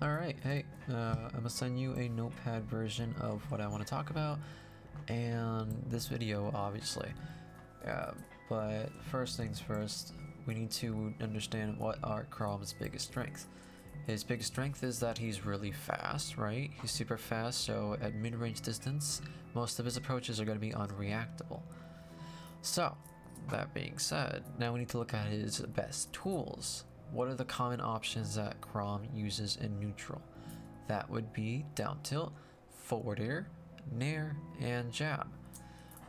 Alright, hey, I'm gonna send you a notepad version of what I want to talk about, and this video, obviously. But first things first, we need to understand what are Chrome's biggest strength. His biggest strength is that he's really fast, right? He's super fast, so at mid-range distance, most of his approaches are going to be unreactable. So, that being said, now we need to look at his best tools. What are the common options that Chrom uses in neutral? That would be down tilt, forward air, nair, and jab.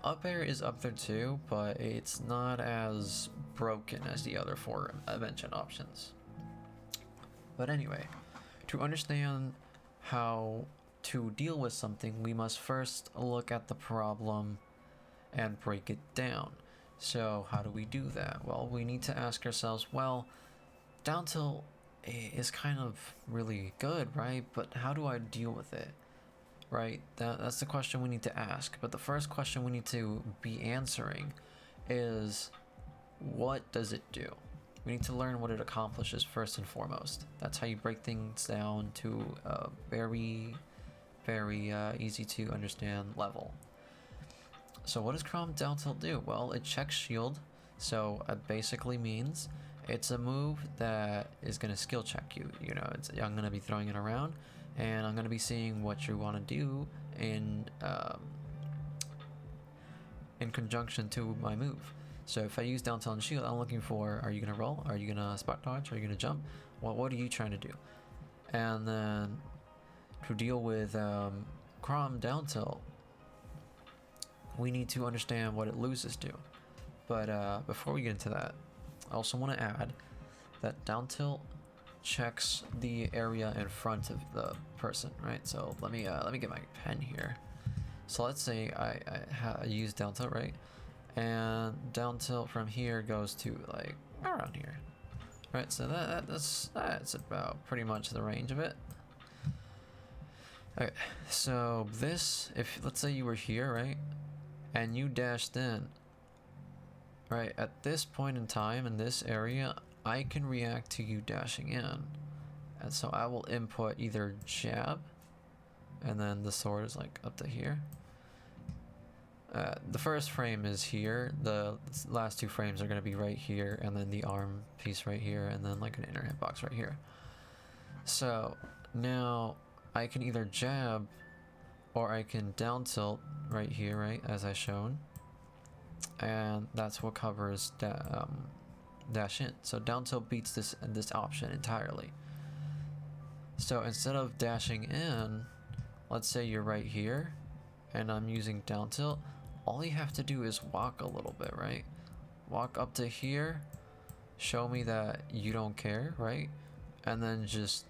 Up air is up there too, but it's not as broken as the other four mentioned options. But anyway, to understand how to deal with something, we must first look at the problem and break it down. So how do we do that? Well, we need to ask ourselves, well, down tilt is kind of really good, right? But how do I deal with it? Right? That's the question we need to ask. But the first question we need to be answering is, what does it do? We need to learn what it accomplishes first and foremost. That's how you break things down to a very, very easy to understand level. So what does Chrom down tilt do? Well, it checks shield. So it basically means it's a move that is going to skill check you. You know, I'm going to be throwing it around, and I'm going to be seeing what you want to do in conjunction to my move. So if I use down tilt and shield, I'm looking for, are you going to roll? Are you going to spot dodge? Are you going to jump? What are you trying to do? And then to deal with Chrom down tilt, we need to understand what it loses to. But before we get into that, I also want to add that down tilt checks the area in front of the person, right? So let me get my pen here. So let's say I use down tilt, right? And down tilt from here goes to like around here, right? So that's about pretty much the range of it. Okay, so this, if let's say you were here, right, and you dashed in. Right, at this point in time in this area, I can react to you dashing in. And so I will input either jab, and then the sword is like up to here. The first frame is here, the last two frames are going to be right here, and then the arm piece right here, and then like an inner hitbox right here. So now I can either jab, or I can down tilt right here, right, as I shown. And that's what covers dash in. So down tilt beats this option entirely. So instead of dashing in, let's say you're right here and I'm using down tilt, all you have to do is walk a little bit, right? Walk up to here, show me that you don't care, right? And then just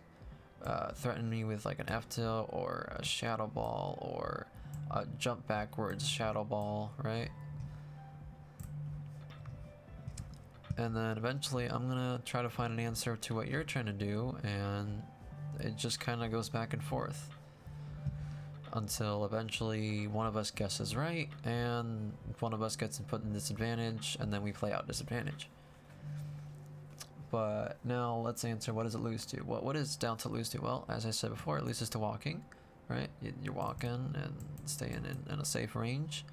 threaten me with like an F tilt or a shadow ball or a jump backwards shadow ball, right? And then eventually I'm gonna try to find an answer to what you're trying to do, and it just kind of goes back and forth until eventually one of us guesses right and one of us gets put in disadvantage, and then we play out disadvantage. But now let's answer, what does it lose to? What does down tilt lose to? Well, as I said before, it loses to walking, right? You're walking and staying in a safe range.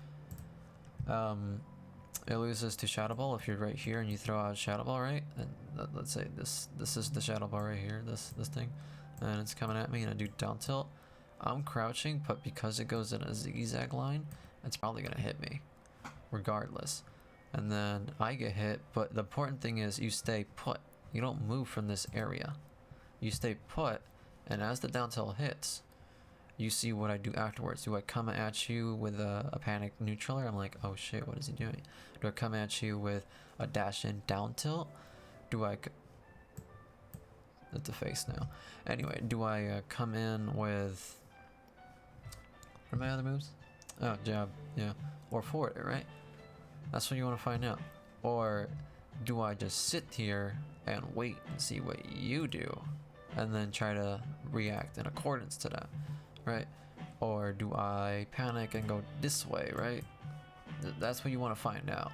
It loses to shadow ball if you're right here and you throw out shadow ball, right? And let's say this is the shadow ball right here, this thing, and it's coming at me and I do down tilt. I'm crouching, but because it goes in a zigzag line, it's probably gonna hit me regardless. And then I get hit, but the important thing is you stay put. You don't move from this area. You stay put, and as the down tilt hits, you see what I do afterwards. Do I come at you with a panic neutraler? I'm like, oh shit, what is he doing? Do I come at you with a dash in down tilt? Do I... That's the face now. Anyway, do I come in with... What are my other moves? Oh, jab, yeah. Or forward, right? That's what you want to find out. Or do I just sit here and wait and see what you do, and then try to react in accordance to that? Right? Or do I panic and go this way, right? That's what you want to find out.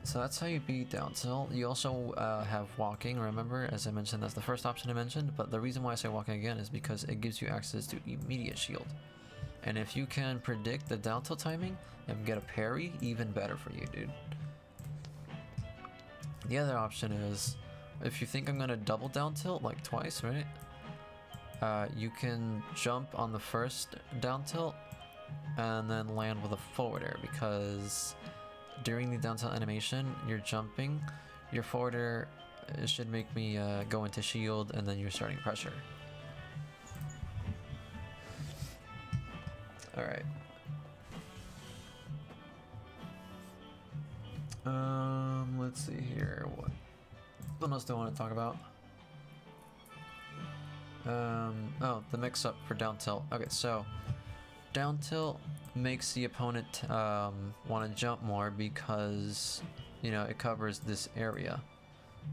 So that's how you beat down tilt. You also have walking, remember, as I mentioned, that's the first option I mentioned, but the reason why I say walking again is because it gives you access to immediate shield. And if you can predict the down tilt timing and get a parry, even better for you, dude. The other option is, if you think I'm gonna double down tilt, like twice, right? You can jump on the first down tilt and then land with a forward air, because during the down tilt animation, you're jumping, your forward air should make me go into shield, and then you're starting pressure. Alright. Let's see here. What else do I want to talk about? Oh, the mix-up for down tilt. Okay, so down tilt makes the opponent want to jump more because, you know, it covers this area.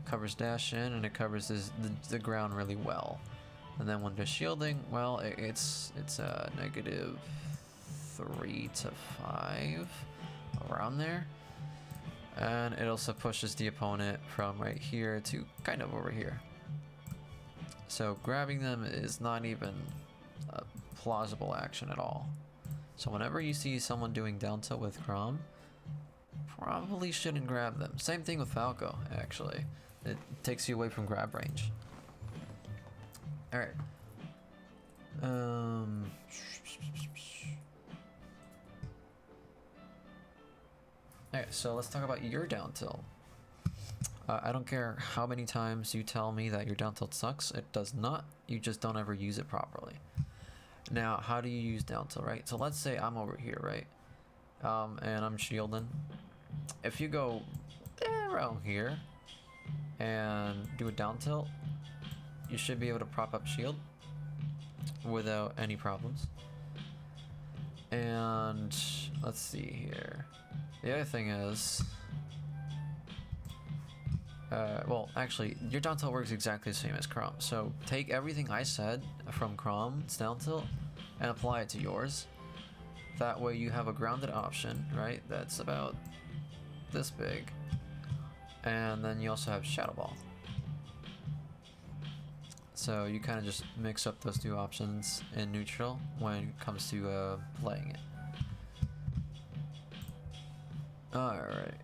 It covers dash in, and it covers the ground really well. And then when they're shielding, well, it's negative 3 to 5, around there. And it also pushes the opponent from right here to kind of over here. So grabbing them is not even a plausible action at all. So whenever you see someone doing down tilt with Chrom, probably shouldn't grab them. Same thing with Falco, actually. It takes you away from grab range. Alright. Alright, so let's talk about your down tilt. I don't care how many times you tell me that your down tilt sucks, it does not. You just don't ever use it properly. Now, how do you use down tilt, right? So let's say I'm over here, right? And I'm shielding. If you go around here and do a down tilt, you should be able to prop up shield without any problems. And let's see here. The other thing is, well, actually, your down tilt works exactly the same as Chrom. So take everything I said from Chrom's down tilt and apply it to yours. That way you have a grounded option, right? That's about this big. And then you also have Shadow Ball. So you kind of just mix up those two options in neutral when it comes to playing it. Alright.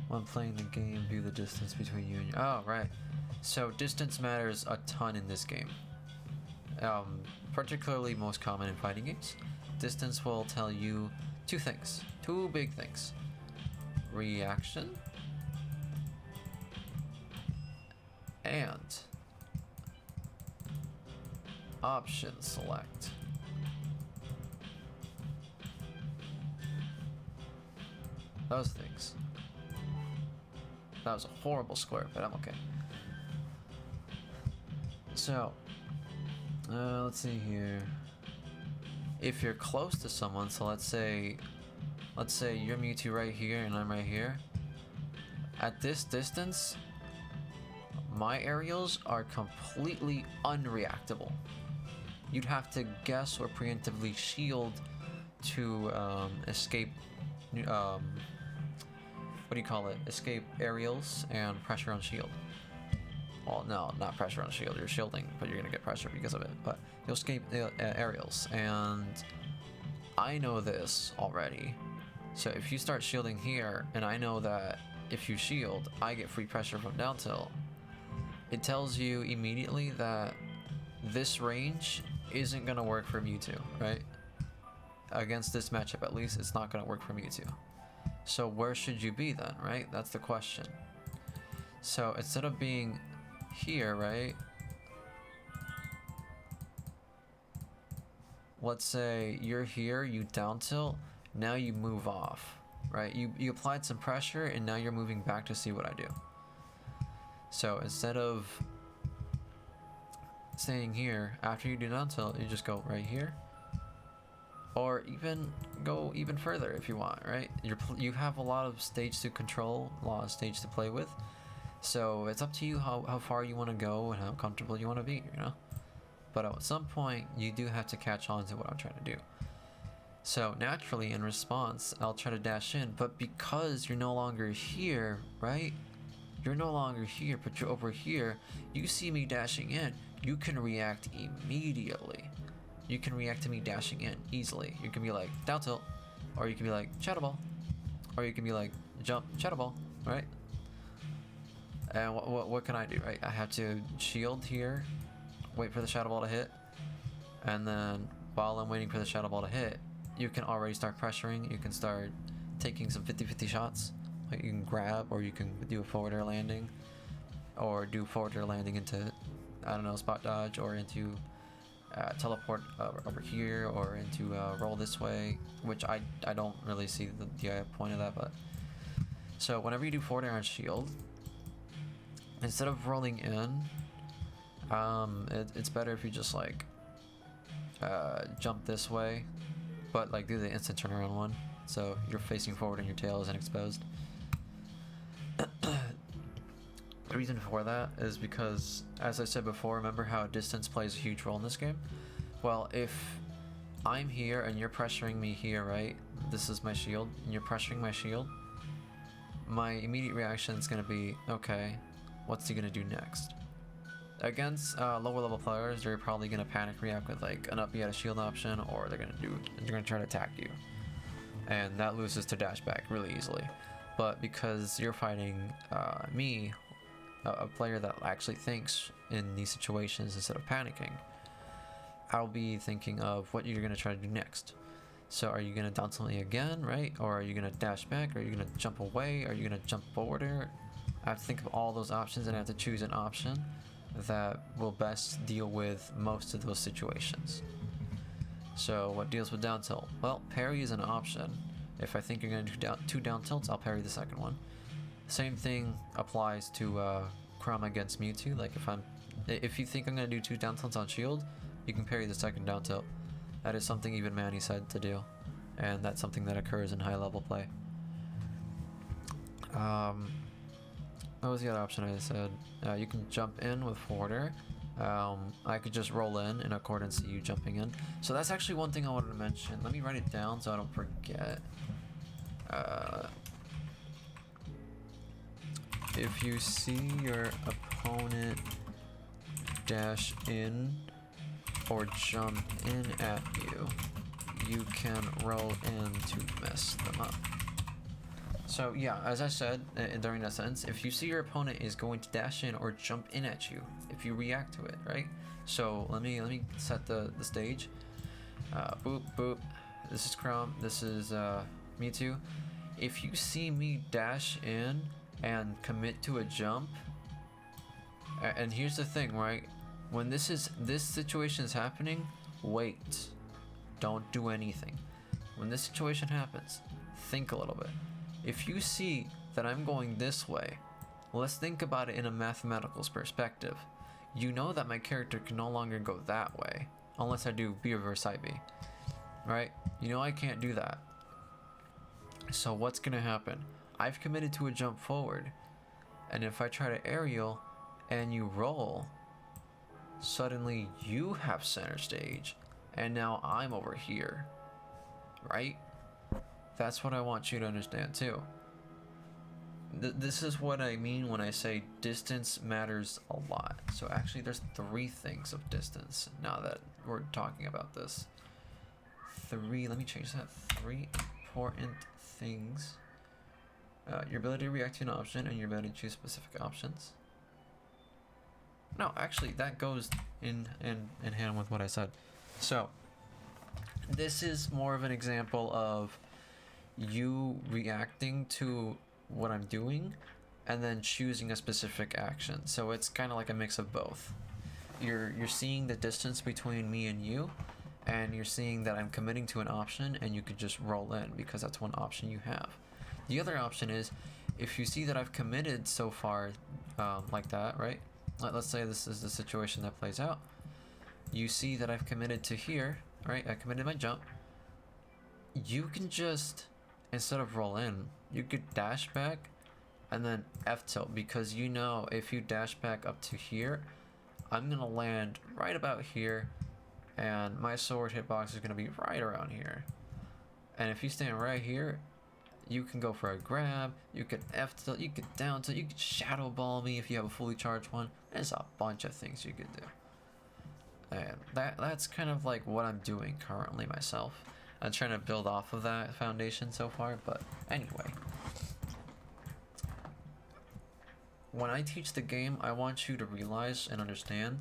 When playing the game, view the distance between you and your... Oh, right. So distance matters a ton in this game. Particularly most common in fighting games. Distance will tell you two things. Two big things. Reaction and option select. Those things. That was a horrible square, but I'm okay. So, let's see here. If you're close to someone, so let's say you're Mewtwo right here and I'm right here. At this distance, my aerials are completely unreactable. You'd have to guess or preemptively shield to escape, what do you call it? Escape aerials and pressure on shield. Well, no, not pressure on shield. You're shielding, but you're gonna get pressure because of it. But you'll escape aerials, and I know this already. So if you start shielding here, and I know that if you shield, I get free pressure from down tilt, it tells you immediately that this range isn't gonna work for Mewtwo, right? Against this matchup at least, it's not gonna work for Mewtwo. So where should you be then, right? That's the question. So instead of being here, right? Let's say you're here, you down tilt, now you move off, right? You applied some pressure and now you're moving back to see what I do. So instead of staying here, after you do down tilt, you just go right here. Or even go even further if you want, right? You have a lot of stage to control, a lot of stage to play with. So it's up to you how far you want to go and how comfortable you want to be, you know? but at some point you do have to catch on to what I'm trying to do. So naturally, in response, I'll try to dash in, but because you're no longer here, right? You're no longer here, but you're over here. You see me dashing in, you can react immediately. You can react to me dashing in easily. You can be like, down tilt, or you can be like, shadow ball, or you can be like, jump, shadow ball, right? And what can I do, right? I have to shield here, wait for the shadow ball to hit, and then while I'm waiting for the shadow ball to hit, you can already start pressuring. You can start taking some 50-50 shots. Like you can grab, or you can do a forward air landing, or do forward air landing into, I don't know, spot dodge, or into teleport over here, or into roll this way, which I don't really see the point of that. But so whenever you do forward air and shield, instead of rolling in, it's better if you just like jump this way, but like do the instant turnaround one, so you're facing forward and your tail isn't exposed. The reason for that is because, as I said before, remember how distance plays a huge role in this game? Well, if I'm here and you're pressuring me here, right? This is my shield, and you're pressuring my shield, my immediate reaction is going to be, okay, what's he going to do next? Against lower level players, they're probably going to panic react with like an up a shield option, or they're going to try to attack you. And that loses to dash back really easily. But because you're fighting me, a player that actually thinks in these situations instead of panicking, I'll be thinking of what you're going to try to do next. So are you going to down tilt me again, right? Or are you going to dash back? Are you going to jump away? Are you going to jump forward air? I have to think of all those options, and I have to choose an option that will best deal with most of those situations. So what deals with down tilt? Well, parry is an option. If I think you're going to do two down tilts, I'll parry the second one. Same thing applies to Chroma against Mewtwo. Like if you think I'm going to do two down tilts on shield, you can parry the second down tilt. That is something even Manny said to do, and that's something that occurs in high level play. What was the other option I said? You can jump in with forward air. I could just roll in accordance to you jumping in. So that's actually one thing I wanted to mention. Let me write it down so I don't forget. If you see your opponent dash in or jump in at you, you can roll in to mess them up. So yeah, as I said during that sentence, if you see your opponent is going to dash in or jump in at you, if you react to it, right? So let me set the stage. Boop boop. This is Chrome. This is Mewtwo. If you see me dash in and commit to a jump, and here's the thing, right? When this situation is happening, wait. Don't do anything. When this situation happens, think a little bit. If you see that I'm going this way, let's think about it in a mathematical perspective. You know that my character can no longer go that way unless I do B reverse side B, right? You know I can't do that. So what's gonna happen? I've committed to a jump forward, and if I try to aerial and you roll, suddenly you have center stage, and now I'm over here, right? That's what I want you to understand too. This is what I mean when I say distance matters a lot. So actually there's 3 things of distance now that we're talking about this. 3, let me change that. 3 important things. Your ability to react to an option and your ability to choose specific options. No, actually that goes in hand with what I said. So this is more of an example of you reacting to what I'm doing and then choosing a specific action. So it's kind of like a mix of both. You're seeing the distance between me and you, and you're seeing that I'm committing to an option, and you could just roll in because that's one option you have. The other option is if you see that I've committed so far like that, right? Let's say this is the situation that plays out. You see that I've committed to here, right? I committed my jump. You can just, instead of roll in, you could dash back and then F tilt, because you know if you dash back up to here, I'm gonna land right about here, and my sword hitbox is gonna be right around here. And if you stand right here, you can go for a grab, you can F tilt, you can down tilt, you can shadow ball me if you have a fully charged one. There's a bunch of things you could do. And that's kind of like what I'm doing currently myself. I'm trying to build off of that foundation so far, but anyway. When I teach the game, I want you to realize and understand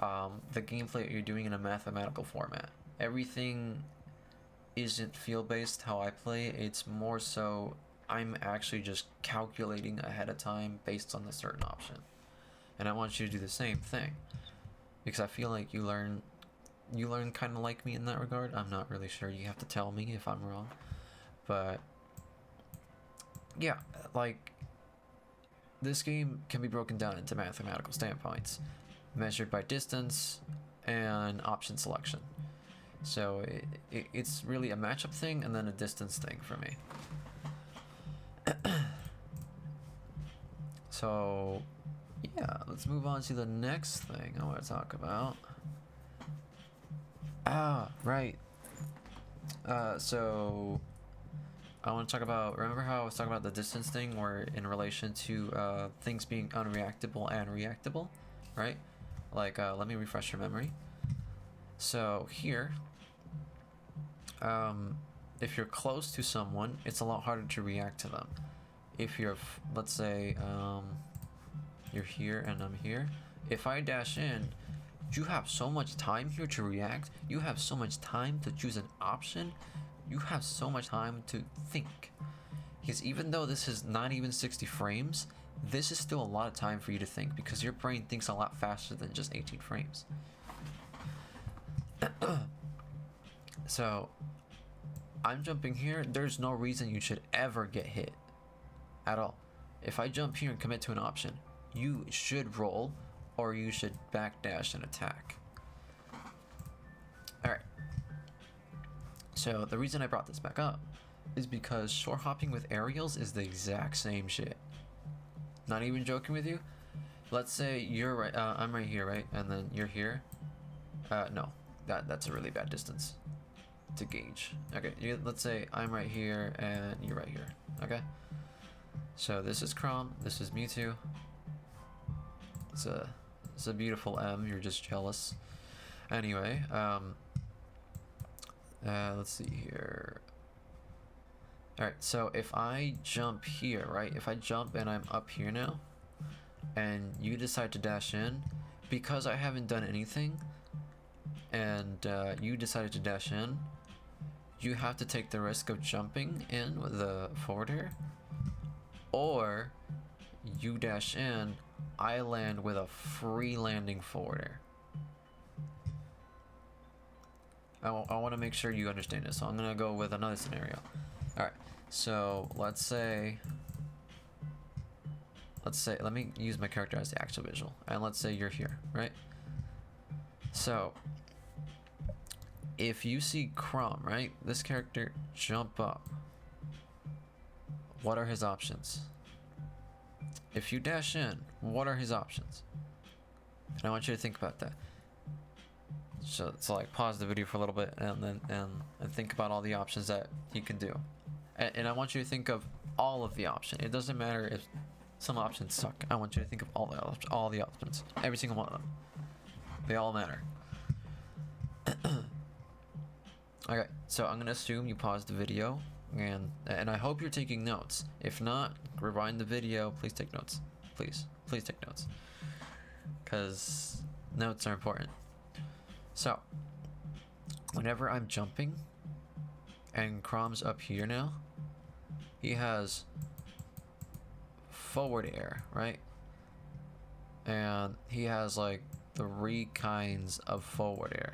the gameplay that you're doing in a mathematical format. Everything isn't field-based how I play, it's more so I'm actually just calculating ahead of time based on a certain option. And I want you to do the same thing. Because I feel like you learn kind of like me in that regard. I'm not really sure, you have to tell me if I'm wrong. But yeah, like this game can be broken down into mathematical standpoints, measured by distance and option selection. So it's really a matchup thing and then a distance thing for me. So yeah, let's move on to the next thing I want to talk about. Right. So I want to talk about, remember how I was talking about the distance thing where in relation to things being unreactable and reactable, right? Like, let me refresh your memory. So here, if you're close to someone, it's a lot harder to react to them. If you're, let's say, you're here and I'm here, if I dash in, you have so much time here to react, you have so much time to choose an option, you have so much time to think. Because even though this is not even 60 frames, this is still a lot of time for you to think because your brain thinks a lot faster than just 18 frames. So I'm jumping here, there's no reason you should ever get hit at all. If I jump here and commit to an option, you should roll or you should backdash and attack. Alright. So the reason I brought this back up is because shore hopping with aerials is the exact same shit. Not even joking with you. Let's say you're right, I'm right here, right? And then you're here. No, that's a really bad distance to gauge. Okay, let's say I'm right here and you're right here. Okay. So this is Chrom, this is Mewtwo. It's a beautiful M. You're just jealous. Anyway, let's see here. Alright, so if I jump here, right? If I jump and I'm up here now, and you decide to dash in, because I haven't done anything, and you decided to dash in, you have to take the risk of jumping in with the forward air, or you dash in, I land with a free landing forward air. I want to make sure you understand this, so I'm gonna go with another scenario. Alright, so let's say, let me use my character as the actual visual, and let's say you're here, right? So if you see Chrom, right, this character jump up, what are his options? If you dash in, what are his options? And I want you to think about that. So like pause the video for a little bit and then and think about all the options that he can do. And I want you to think of all of the options. It doesn't matter if some options suck. I want you to think of all the options. Every single one of them. They all matter. Okay, so I'm gonna assume you paused the video and I hope you're taking notes. If not, rewind the video. Please take notes. Please take notes. Because notes are important. So, whenever I'm jumping, and Chrom's up here now, he has forward air, right? And he has like 3 kinds of forward air.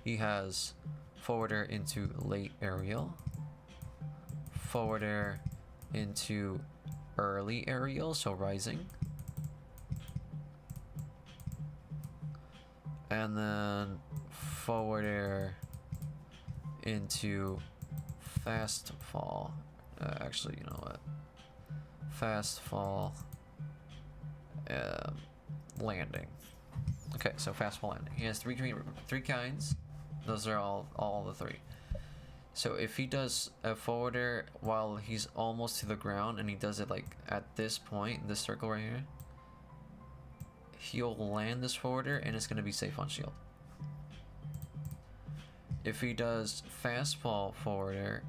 He has forward air into late aerial, forward air into early aerial, so rising, and then forward air into fast fall. Actually, you know what? Fast fall. landing. Okay, so fastball landing. He has three kinds. Those are all the three. So if he does a forwarder while he's almost to the ground, and he does it like at this point, this circle right here, he'll land this forwarder and it's gonna be safe on shield. If he does fastball forwarder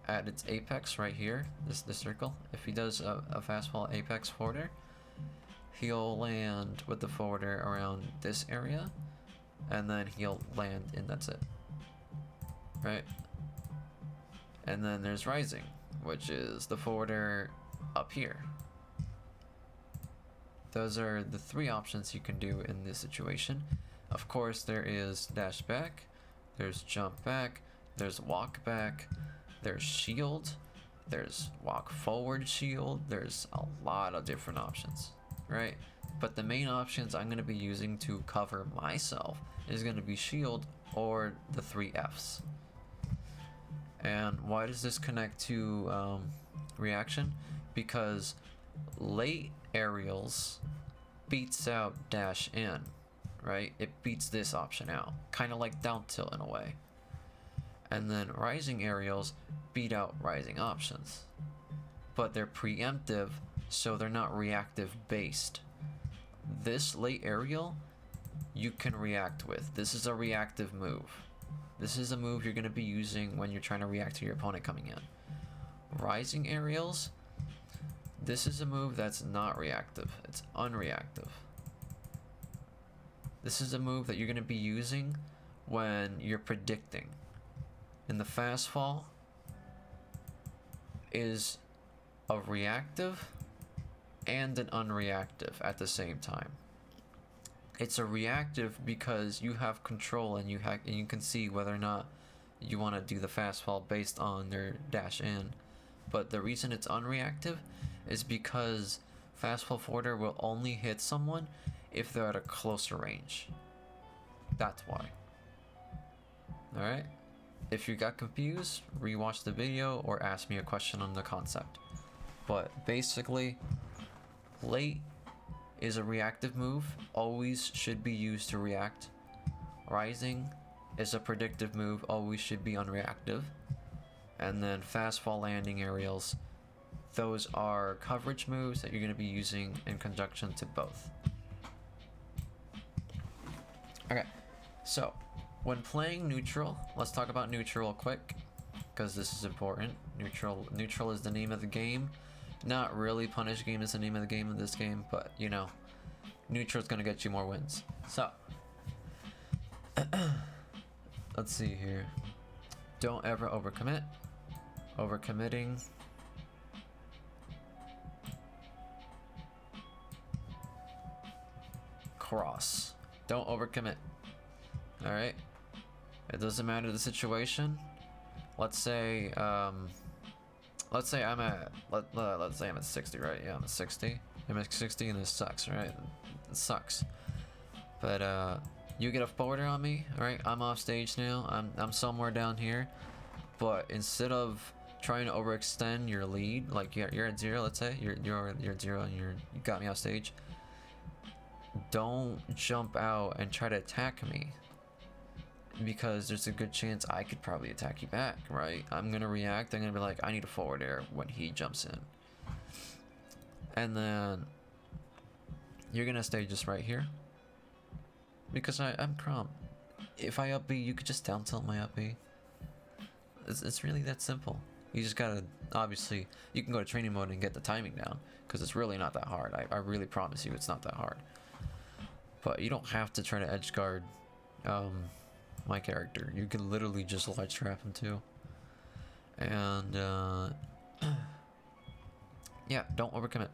at its apex right here, this circle, if he does a fastball apex forwarder, he'll land with the forwarder around this area, and then he'll land, and that's it. Right? And then there's rising, which is the forwarder up here. Those are the three options you can do in this situation. Of course, there is dash back, there's jump back, there's walk back, there's shield, there's walk forward shield. There's a lot of different options, right? But the main options I'm going to be using to cover myself is going to be shield or the 3 Fs. And why does this connect to reaction? Because late aerials beats out dash in, right? It beats this option out, kind of like down tilt in a way. And then rising aerials beat out rising options, but they're preemptive, so they're not reactive based. This late aerial you can react with. This is a reactive move. This is a move you're going to be using when you're trying to react to your opponent coming in. Rising aerials, this is a move that's not reactive. It's unreactive. This is a move that you're going to be using when you're predicting. And the fast fall is a reactive and an unreactive at the same time. It's a reactive because you have control and you can see whether or not you want to do the fast fall based on their dash in. But the reason it's unreactive is because fast fall forwarder will only hit someone if they're at a closer range. That's why. Alright? If you got confused, rewatch the video or ask me a question on the concept. But basically, late is a reactive move, always should be used to react. Rising is a predictive move, always should be unreactive. And then fast fall landing aerials, those are coverage moves that you're going to be using in conjunction to both. Okay, so when playing neutral, let's talk about neutral real quick, because this is important. Neutral is the name of the game. Not really punish game is the name of the game in this game, but you know, neutral is gonna get you more wins. So let's see here. Don't ever overcommit. Overcommitting cross. Don't overcommit. Alright? It doesn't matter the situation. Let's say I'm at let's say I'm at 60, right? Yeah, I'm at 60. I'm at 60 and this sucks, right? It sucks. But you get a forwarder on me, alright? I'm off stage now. I'm somewhere down here. But instead of trying to overextend your lead, like you're at 0, let's say you're at 0 and you got me off stage. Don't jump out and try to attack me, because there's a good chance I could probably attack you back, right? I'm gonna react. I'm gonna be like, I need a forward air when he jumps in, and then you're gonna stay just right here because I'm Chrom. If I up B, you could just down tilt my up B. It's really that simple. You just gotta, obviously, you can go to training mode and get the timing down, because it's really not that hard. I really promise you it's not that hard. But you don't have to try to edge guard my character. You can literally just ledge trap him too. And yeah, don't overcommit.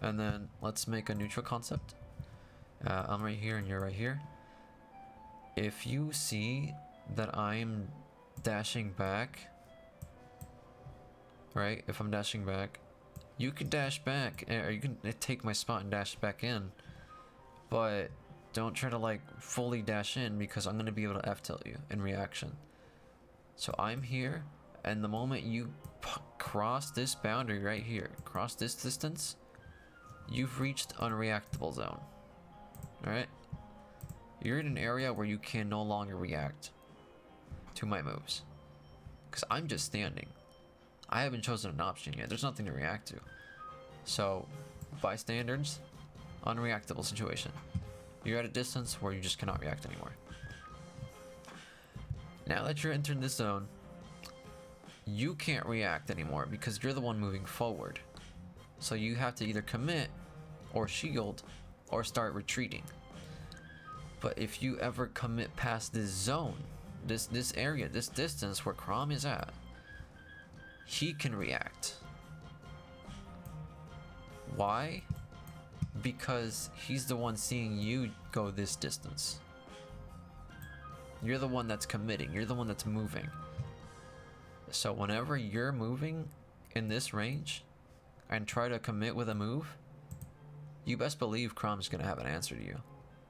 And then let's make a neutral concept. I'm right here and you're right here. If you see that I'm dashing back, right? If I'm dashing back, you can dash back, or you can take my spot and dash back in. But don't try to like fully dash in, because I'm going to be able to F-tilt you in reaction. So I'm here, and the moment you cross this boundary right here, cross this distance, you've reached unreactable zone. Alright? You're in an area where you can no longer react to my moves. Because I'm just standing. I haven't chosen an option yet. There's nothing to react to. So, by standards, unreactable situation. You're at a distance where you just cannot react anymore. Now that you're entering this zone, you can't react anymore because you're the one moving forward. So you have to either commit or shield or start retreating. But if you ever commit past this zone, this area, this distance where Chrom is at, he can react. Why? Because he's the one seeing you go this distance. You're the one that's committing. You're the one that's moving. So whenever you're moving in this range and try to commit with a move, you best believe Chrom's gonna have an answer to you.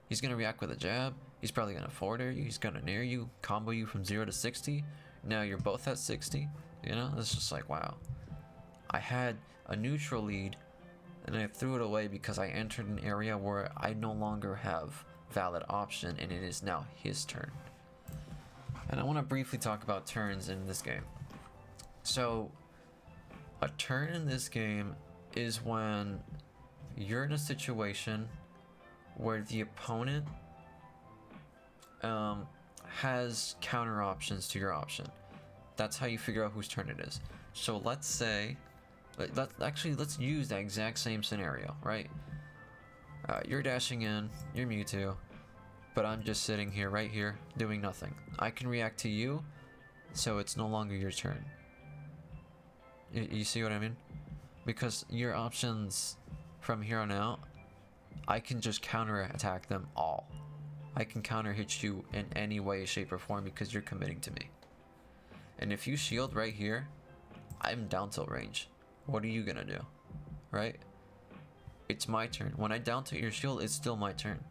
He's gonna react with a jab. He's probably gonna forward air you. He's gonna nair you, combo you from 0 to 60. Now you're both at 60. You know, it's just like, wow. I had a neutral lead and I threw it away because I entered an area where I no longer have valid option and it is now his turn. And I want to briefly talk about turns in this game. So, a turn in this game is when you're in a situation where the opponent has counter options to your option. That's how you figure out whose turn it is. So let's say, let's use that exact same scenario, right? You're dashing in, you're Mewtwo, but I'm just sitting here, right here, doing nothing. I can react to you, so it's no longer your turn. You see what I mean? Because your options from here on out, I can just counter attack them all. I can counter hit you in any way, shape, or form because you're committing to me. And if you shield right here, I'm down tilt range. What are you gonna do? Right? It's my turn. When I down tilt your shield, it's still my turn.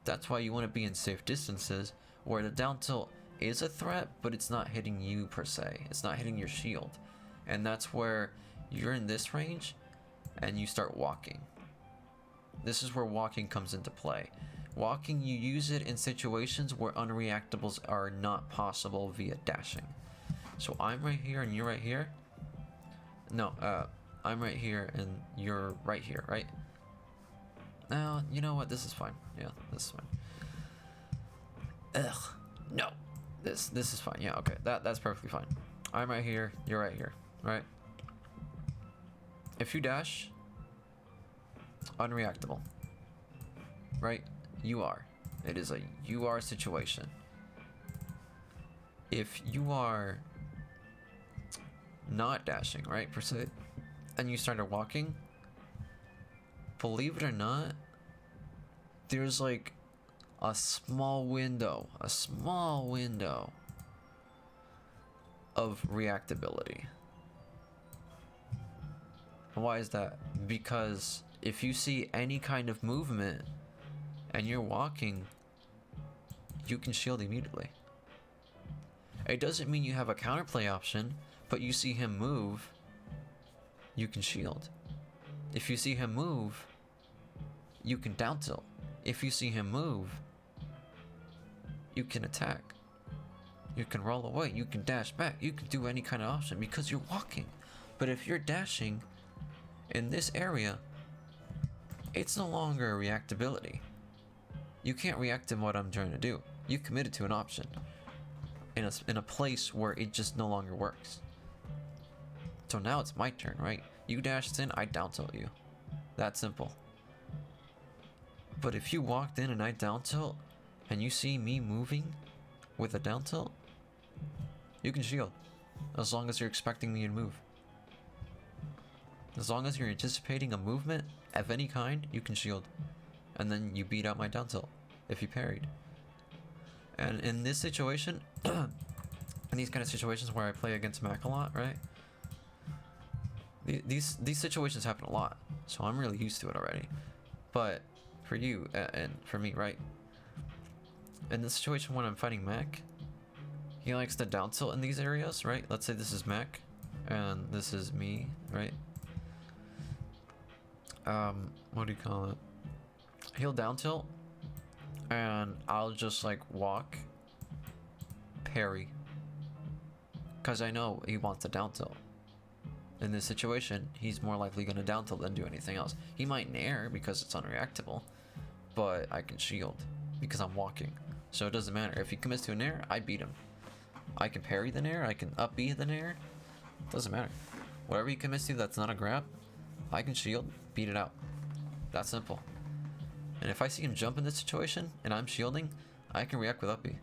That's why you want to be in safe distances where the down tilt is a threat, but it's not hitting you per se. It's not hitting your shield. And that's where you're in this range and you start walking. This is where walking comes into play. Walking, you use it in situations where unreactables are not possible via dashing. So I'm right here and you're right here. No, I'm right here and you're right here, right? Now, you know what? This is fine. Yeah, this is fine. Ugh, no. This is fine. Yeah, okay. That's perfectly fine. I'm right here, you're right here, right? If you dash, unreactable. Right? You are. It is a you are situation. If you are not dashing, right, per se, and you started walking, believe it or not, there's like a small window of reactability. Why is that? Because if you see any kind of movement and you're walking, you can shield immediately. It doesn't mean you have a counterplay option, but you see him move, you can shield. If you see him move, you can down tilt. If you see him move, you can attack. You can roll away, you can dash back, you can do any kind of option because you're walking. But if you're dashing in this area, it's no longer a reactability. You can't react to what I'm trying to do. You committed to an option in a place where it just no longer works. So now it's my turn, right? You dashed in, I down tilt you. That simple. But if you walked in and I down tilt, and you see me moving with a down tilt, you can shield. As long as you're expecting me to move. As long as you're anticipating a movement of any kind, you can shield. And then you beat out my down tilt if you parried. And in this situation, in these kind of situations where I play against Mac a lot, right? These situations happen a lot, so I'm really used to it already. But for you and for me, right? In the situation when I'm fighting Mac, he likes to down tilt in these areas, right? Let's say this is Mac and this is me, right? What do you call it? he'll down tilt, and I'll just like walk, parry, because I know he wants to down tilt. In this situation, he's more likely going to down tilt than do anything else. He might nair because it's unreactable, but I can shield because I'm walking. So it doesn't matter. If he commits to a nair, I beat him. I can parry the nair, I can up B the nair. Doesn't matter. Whatever he commits to that's not a grab, I can shield, beat it out. That simple. And if I see him jump in this situation and I'm shielding, I can react with up B.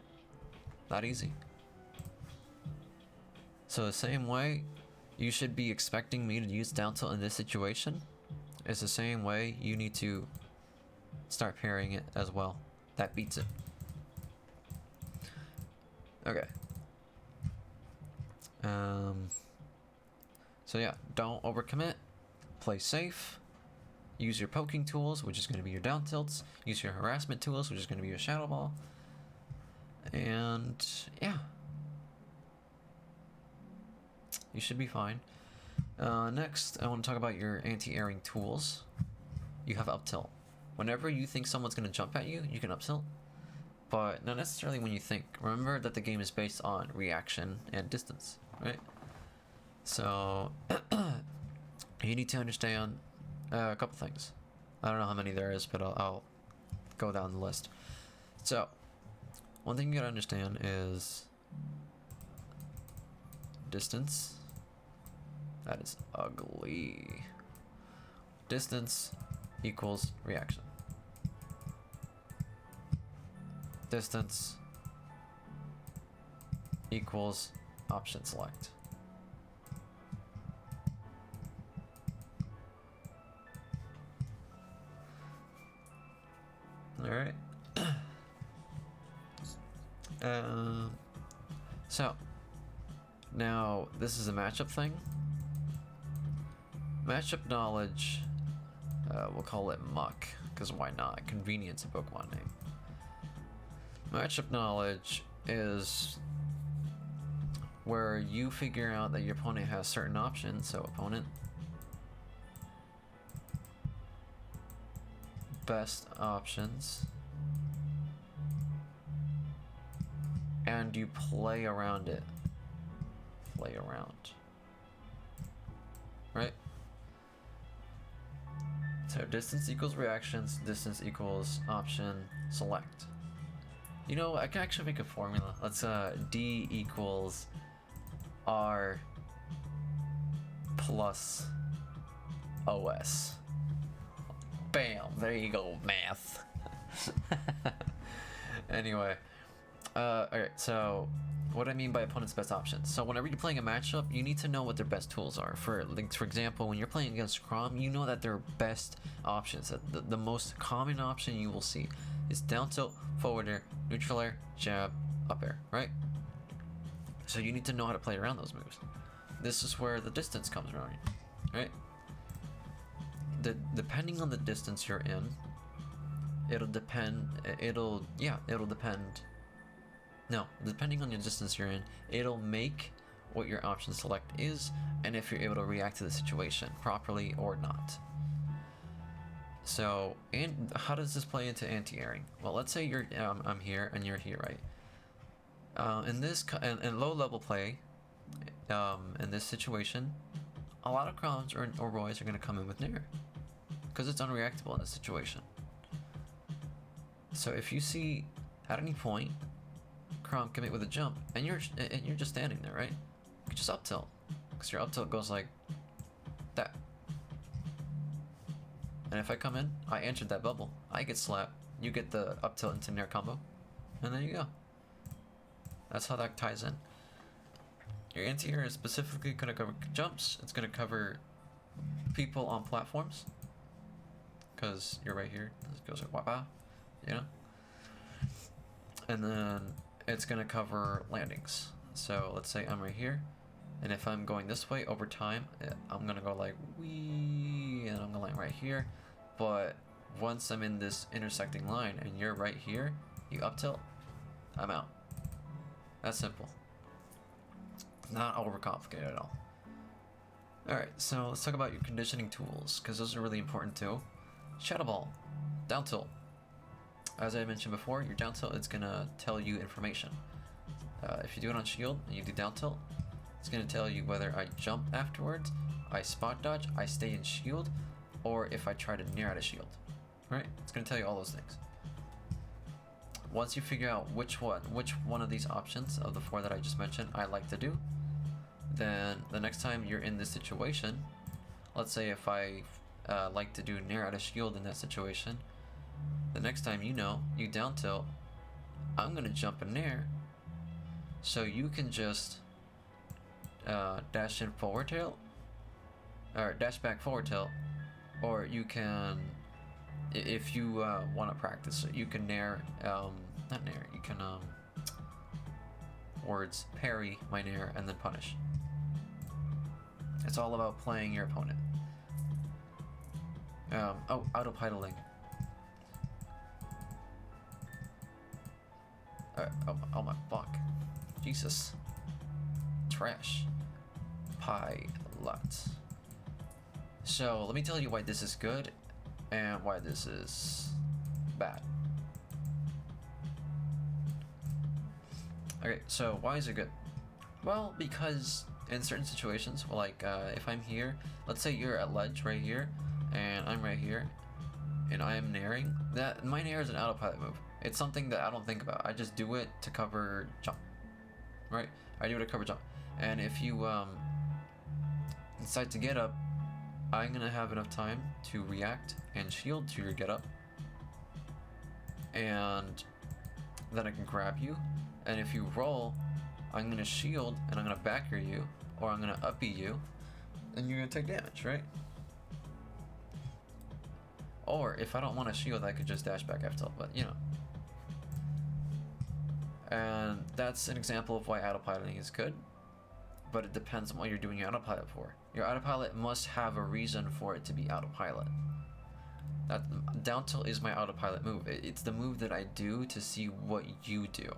That easy. So the same way you should be expecting me to use down tilt in this situation is the same way you need to start parrying it as well. That beats it. Okay. So yeah, don't overcommit. Play safe. Use your poking tools, which is going to be your down tilts. Use your harassment tools, which is going to be your shadow ball. And yeah, you should be fine. Next, I want to talk about your anti-airing tools. You have up tilt. Whenever you think someone's going to jump at you, you can up tilt. But not necessarily when you think. Remember that the game is based on reaction and distance, right? So you need to understand a couple things. I don't know how many there is, but I'll go down the list. So one thing you gotta understand is distance. That is ugly. Distance equals reaction. Distance equals option select. All right. So now this is a matchup thing. Matchup knowledge, we'll call it muck, because why not? Convenience, a Pokemon name. Matchup knowledge is where you figure out that your opponent has certain options. So opponent, best options, and you play around it. Play around. Right? So distance equals reactions, distance equals option select. You know, I can actually make a formula. Let's D equals R plus OS. Bam, there you go, math. Anyway, alright, so what I mean by opponent's best options. So whenever you're playing a matchup, you need to know what their best tools are. For example, when you're playing against Chrom, you know that their best options, the most common option you will see is down tilt, forward air, neutral air, jab, up air, right? So you need to know how to play around those moves. This is where the distance comes around, right? Depending on the distance you're in, depending on the distance you're in, it'll make what your option select is and if you're able to react to the situation properly or not. So, and how does this play into anti-airing? Well, let's say you're I'm here and you're here, right? In low level play, in this situation, a lot of Chroms or Roys are going to come in with Nair because it's unreactable in this situation. So if you see at any point Chrom commit with a jump and you're just standing there, right? You can just up tilt because your up tilt goes like that. And if I come in, I entered that bubble. I get slapped. You get the up tilt into Nair combo, and there you go. That's how that ties in. Your anti-air is specifically going to cover jumps. It's going to cover people on platforms because you're right here. It goes like wow, you know. And then it's going to cover landings. So let's say I'm right here, and if I'm going this way over time, I'm going to go like wee, and I'm going to land right here. But once I'm in this intersecting line and you're right here, you up tilt, I'm out. That's simple. Not overcomplicated at all. Alright, so let's talk about your conditioning tools, because those are really important too. Shadow Ball, down tilt, as I mentioned before, your down tilt is gonna tell you information. If you do it on shield and you do down tilt, it's gonna tell you whether I jump afterwards, I spot dodge, I stay in shield, or if I try to near out of shield. Right? It's gonna tell you all those things. Once you figure out which one of these options of the 4 that I just mentioned I like to do, then the next time you're in this situation, let's say if I like to do near out of shield in that situation, the next time you down tilt, I'm gonna jump in there, so you can just dash in forward tilt, or dash back forward tilt, or you can, if you want to practice it, you can nair, not nair, you can parry my nair and then punish. It's all about playing your opponent. Oh, autopiloting. Oh my fuck. Jesus. Trash. Pilot. So, let me tell you why this is good and why this is bad. Okay, so why is it good? Well, because in certain situations, like if I'm here, let's say you're at ledge right here, and I'm right here, and I am nairing, that my nair is an autopilot move. It's something that I don't think about. I just do it to cover jump, right? I do it to cover jump. And if you decide to get up, I'm gonna have enough time to react and shield to your get up, and then I can grab you. And if you roll, I'm gonna shield and I'm gonna backer you, or I'm gonna up you, and you're gonna take damage, right? Or if I don't want to shield, I could just dash back after, but you know. And that's an example of why autopiloting is good, but it depends on what you're doing your autopilot for. Your autopilot must have a reason for it to be autopilot. That down tilt is my autopilot move. It's the move that I do to see what you do.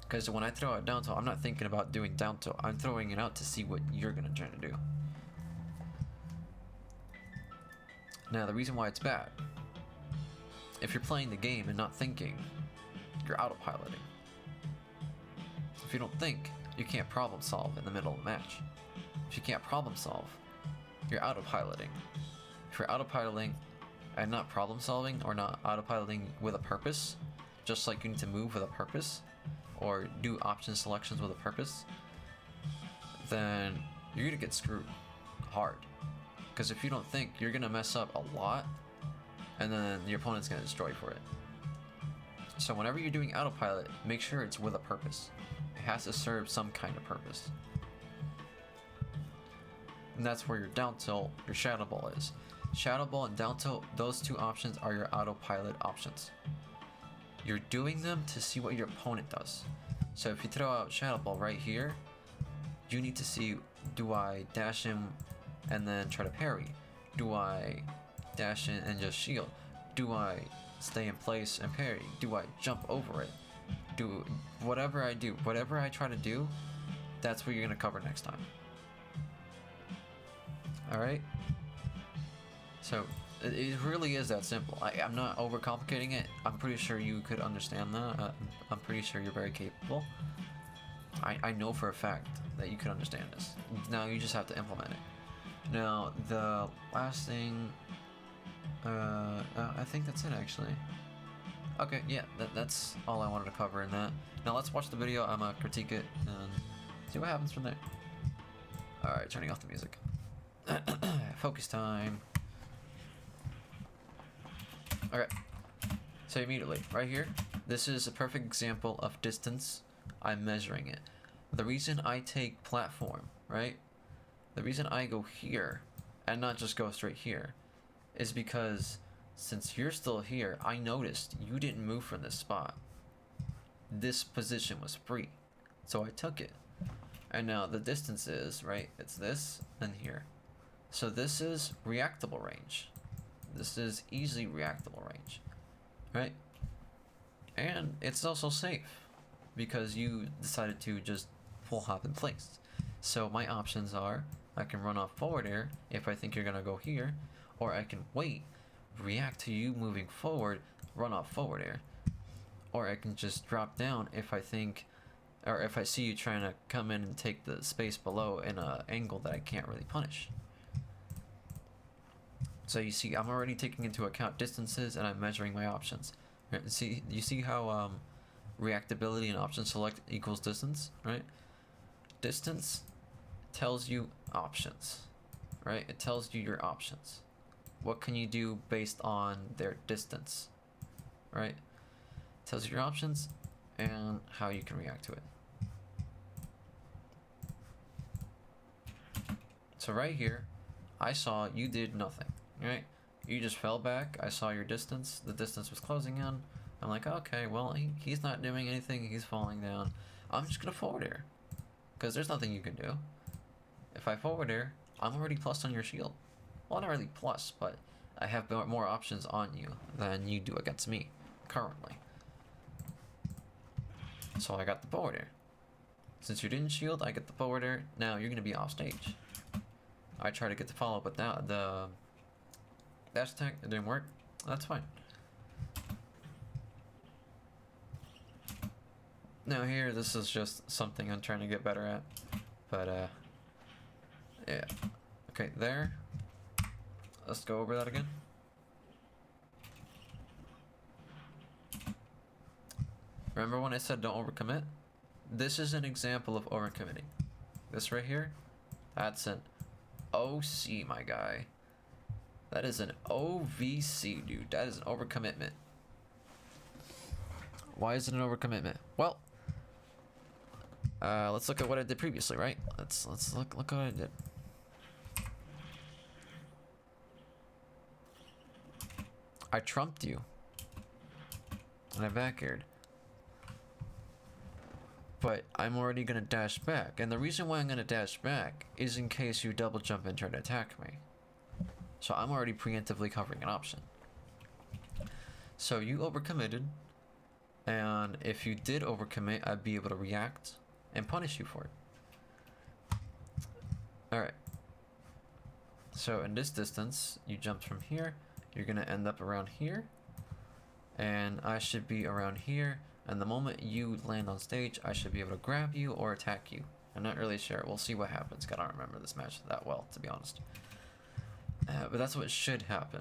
Because when I throw out down tilt, I'm not thinking about doing down tilt. I'm throwing it out to see what you're gonna try to do. Now, the reason why it's bad, if you're playing the game and not thinking, you're autopiloting. If you don't think, you can't problem solve in the middle of the match. If you can't problem solve, you're autopiloting. If you're autopiloting and not problem solving, or not autopiloting with a purpose, just like you need to move with a purpose, or do option selections with a purpose, then you're gonna get screwed hard. Because if you don't think, you're gonna mess up a lot, and then your opponent's gonna destroy for it. So whenever you're doing autopilot, make sure it's with a purpose. It has to serve some kind of purpose. And that's where your down tilt, your shadow ball is. Shadow ball and down tilt, those two options are your autopilot options. You're doing them to see what your opponent does. So if you throw out shadow ball right here, you need to see, do I dash him and then try to parry? Do I dash in and just shield? Do I stay in place and parry? Do I jump over it? Do whatever I do, whatever I try to do, that's what you're gonna cover next time. Alright? So it really is that simple. I'm not overcomplicating it. I'm pretty sure you could understand that. I'm pretty sure you're very capable. I know for a fact that you could understand this. Now you just have to implement it. Now the last thing, I think that's it actually. Okay, yeah, that's all I wanted to cover in that. Now let's watch the video. I'm gonna critique it and see what happens from there. Alright, turning off the music. Focus time. Okay, so immediately, right here, this is a perfect example of distance. I'm measuring it. The reason I take platform, right? The reason I go here and not just go straight here is because since you're still here, I noticed you didn't move from this spot. This position was free, so I took it. And now the distance is, right, it's this and here. So this is reactable range. This is easily reactable range, right? And it's also safe because you decided to just full hop in place. So my options are, I can run off forward air if I think you're gonna go here, or I can wait, react to you moving forward, run off forward air. Or I can just drop down if I think, or if I see you trying to come in and take the space below in an angle that I can't really punish. So you see, I'm already taking into account distances and I'm measuring my options. Right? You see how reactability and option select equals distance, right? Distance tells you options, right? It tells you your options. What can you do based on their distance, right? It tells you your options and how you can react to it. So right here, I saw you did nothing, right? You just fell back. I saw your distance. The distance was closing in. I'm like, okay, well, he's not doing anything. He's falling down. I'm just going to forward air. Because there's nothing you can do. If I forward air, I'm already plus on your shield. Well, not really plus, but I have more options on you than you do against me, currently. So I got the forward air. Since you didn't shield, I get the forward air. Now you're going to be off stage. I try to get the follow-up, but now the dash attack, it didn't work. That's fine. Now here, this is just something I'm trying to get better at. But, yeah. Okay, there. Let's go over that again. Remember when I said don't overcommit? This is an example of overcommitting. This right here, that's an OC, my guy. That is an OVC, dude. That is an overcommitment. Why is it an overcommitment? Well, let's look at what I did previously, right? Let's look what I did. I trumped you. And I back aired. But I'm already gonna dash back. And the reason why I'm gonna dash back is in case you double jump and try to attack me. So I'm already preemptively covering an option. So you overcommitted. And if you did overcommit, I'd be able to react and punish you for it. Alright. So in this distance, you jumped from here. You're gonna end up around here. And I should be around here. And the moment you land on stage, I should be able to grab you or attack you. I'm not really sure. We'll see what happens. I don't remember this match that well, to be honest. But that's what should happen.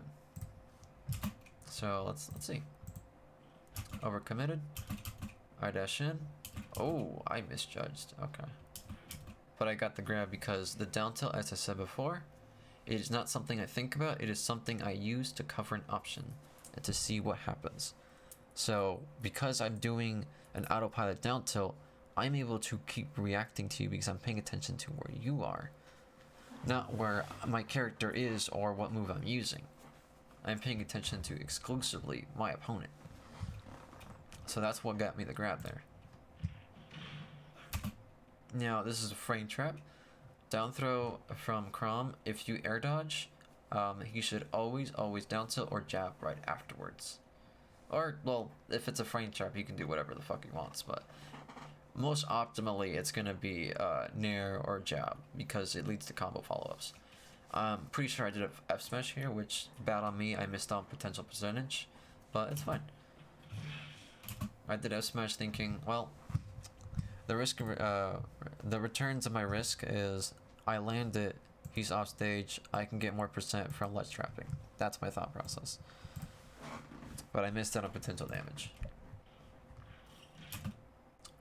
So let's see. Overcommitted. I dash in. Oh, I misjudged. Okay. But I got the grab because the down tilt, as I said before, it is not something I think about. It is something I use to cover an option and to see what happens. So because I'm doing an autopilot down tilt, I'm able to keep reacting to you because I'm paying attention to where you are, not where my character is or what move I'm using. I'm paying attention to exclusively my opponent. So that's what got me the grab there. Now this is a frame trap. Down throw from Chrom. If you air dodge, he should always down tilt or jab right afterwards. Or, well, if it's a frame trap, he can do whatever the fuck he wants, but most optimally, it's gonna be nair or jab, because it leads to combo follow-ups. I'm pretty sure I did a F smash here, which, bad on me, I missed on potential percentage, but it's fine. I did F smash thinking, well, the returns of my risk is, I land it, he's off stage, I can get more percent from less trapping. That's my thought process. But I missed out on potential damage.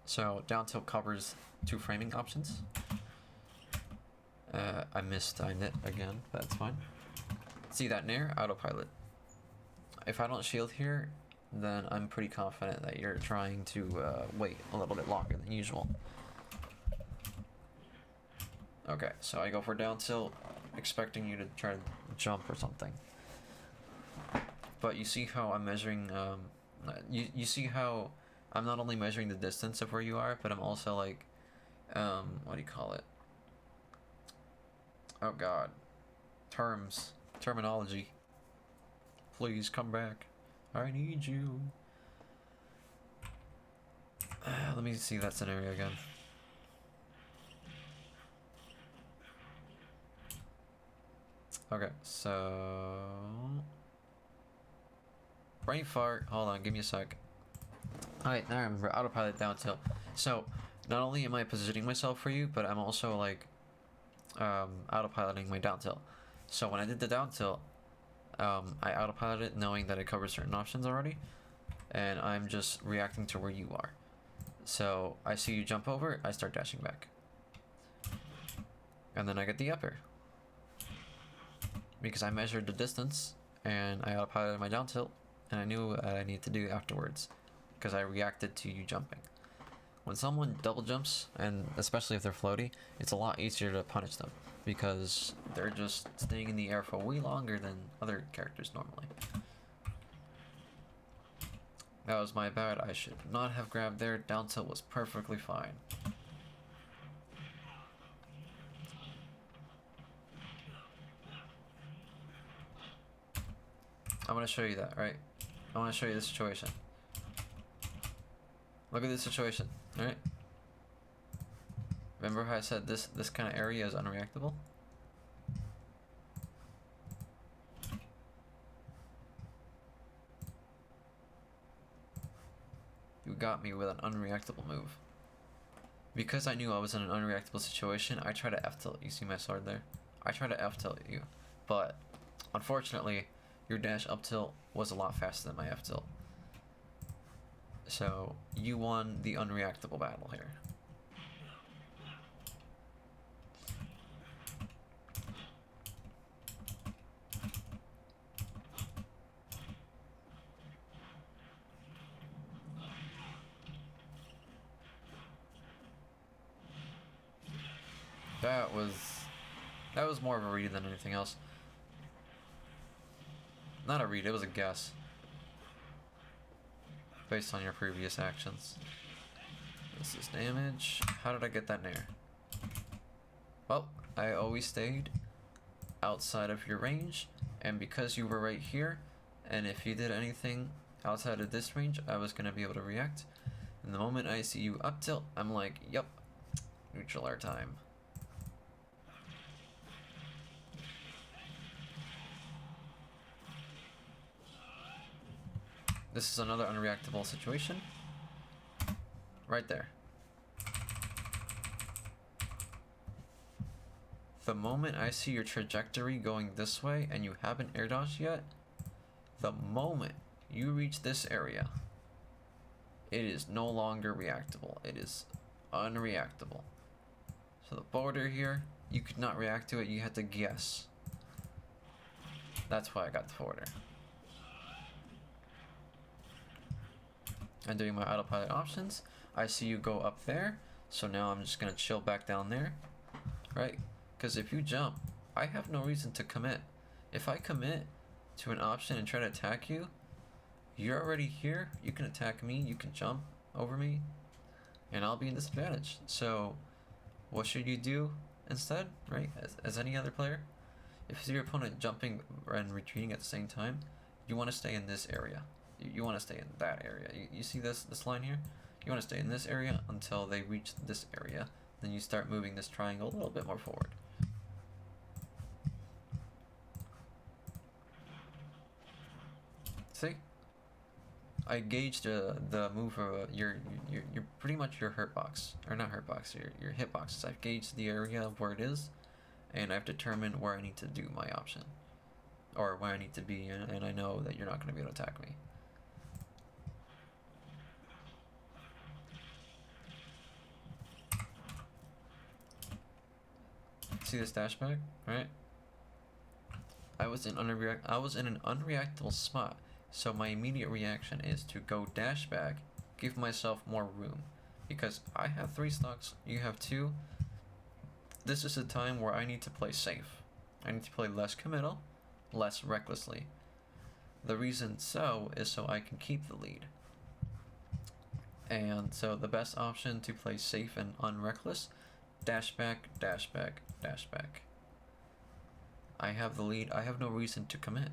So down tilt covers 2 framing options. I mistimed it again, but that's fine. See that nair? Autopilot. If I don't shield here, then I'm pretty confident that you're trying to wait a little bit longer than usual. Okay, so I go for down tilt, expecting you to try to jump or something. But you see how I'm measuring, you see how I'm not only measuring the distance of where you are, but I'm also like, what do you call it? Oh god. Terminology. Please come back. I need you. Let me see that scenario again. Okay, so brain fart. Hold on, give me a sec. Alright, now I remember. Autopilot down tilt. So, not only am I positioning myself for you, but I'm also like autopiloting my down tilt. So when I did the down tilt, I autopiloted knowing that it covers certain options already, and I'm just reacting to where you are. So I see you jump over, I start dashing back, and then I get the upper because I measured the distance and I autopiloted my down tilt, and I knew what I needed to do afterwards because I reacted to you jumping. When someone double jumps, and especially if they're floaty, it's a lot easier to punish them because they're just staying in the air for way longer than other characters normally. That was my bad. I should not have grabbed there. Down tilt was perfectly fine. I'm gonna show you that, right? I want to show you the situation. Look at this situation, alright? Remember how I said this kind of area is unreactable? You got me with an unreactable move. Because I knew I was in an unreactable situation, I try to F-tilt. You see my sword there? I try to F-tilt you. But, unfortunately, your dash up-tilt was a lot faster than my F-tilt. So, you won the unreactable battle here. That was more of a read than anything else. Not a read, it was a guess. Based on your previous actions. This is damage. How did I get that nair? Well, I always stayed outside of your range, and because you were right here, and if you did anything outside of this range, I was gonna be able to react. And the moment I see you up tilt, I'm like, yup, neutral air time. This is another unreactable situation. Right there. The moment I see your trajectory going this way and you haven't air dodged yet, the moment you reach this area, it is no longer reactable. It is unreactable. So the border here, you could not react to it, you had to guess. That's why I got the border. And doing my autopilot options, I see you go up there, so now I'm just gonna chill back down there, right? Because if you jump, I have no reason to commit. If I commit to an option and try to attack you, you're already here, you can attack me, you can jump over me, and I'll be in disadvantage. So what should you do instead, right? As any other player, if you see your opponent jumping and retreating at the same time, you want to stay in this area. You want to stay in that area. You see this line here? You want to stay in this area until they reach this area. Then you start moving this triangle a little bit more forward. See? I gauged the move of your pretty much your hurt box, or not hurt box, your hit boxes. I've gauged the area of where it is, and I've determined where I need to do my option, or where I need to be, and I know that you're not going to be able to attack me. See this dash back, right? I was in an unreactable spot, so my immediate reaction is to go dash back, give myself more room, because I have 3 stocks, you have 2. This is a time where I need to play safe. I need to play less committal, less recklessly. The reason so is so I can keep the lead. And so the best option to play safe and unreckless, dash back, dash back, dash back. I have the lead, I have no reason to commit.